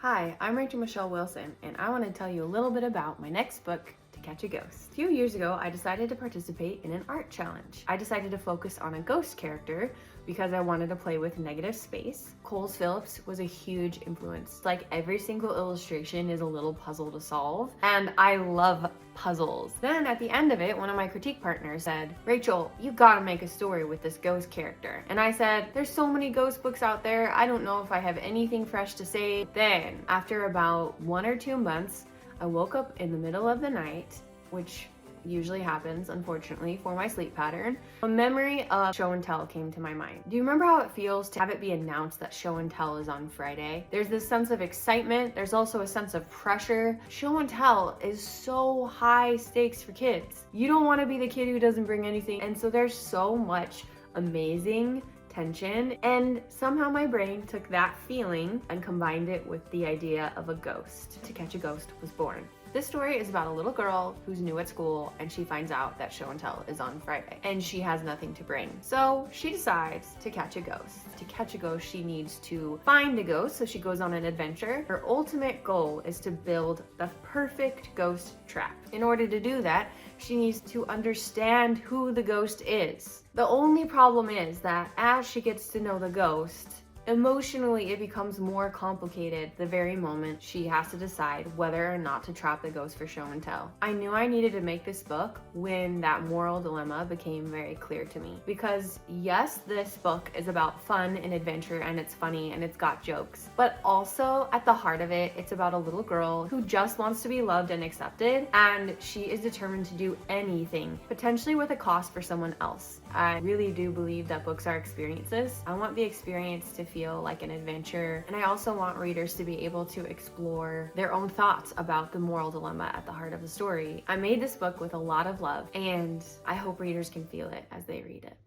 Hi, I'm Rachel Michelle Wilson, and I want to tell you a little bit about my next book, To Catch a Ghost. A few years ago, I decided to participate in an art challenge. I decided to focus on a ghost character because I wanted to play with negative space. Coles Phillips was a huge influence. Like every single illustration is a little puzzle to solve, and I love puzzles. Then at the end of it, one of my critique partners said, "Rachel, you gotta make a story with this ghost character." And I said, "There's so many ghost books out there, I don't know if I have anything fresh to say." Then, after about 1 or 2 months, I woke up in the middle of the night, which usually happens, unfortunately, for my sleep pattern. A memory of show and tell came to my mind. Do you remember how it feels to have it be announced that show and tell is on Friday? There's this sense of excitement. There's also a sense of pressure. Show and tell is so high stakes for kids. You don't want to be the kid who doesn't bring anything. And so there's so much amazing tension, and somehow my brain took that feeling and combined it with the idea of a ghost. To Catch a Ghost was born. This story is about a little girl who's new at school, and she finds out that show and tell is on Friday and she has nothing to bring. So she decides to catch a ghost. To catch a ghost, she needs to find a ghost, so she goes on an adventure. Her ultimate goal is to build the perfect ghost trap. In order to do that, she needs to understand who the ghost is. The only problem is that as she gets to know the ghost, emotionally, it becomes more complicated the very moment she has to decide whether or not to trap the ghost for show and tell. I knew I needed to make this book when that moral dilemma became very clear to me. Because yes, this book is about fun and adventure, and it's funny and it's got jokes, but also at the heart of it, it's about a little girl who just wants to be loved and accepted, and she is determined to do anything, potentially with a cost for someone else. I really do believe that books are experiences. I want the experience to feel like an adventure, and I also want readers to be able to explore their own thoughts about the moral dilemma at the heart of the story. I made this book with a lot of love, and I hope readers can feel it as they read it.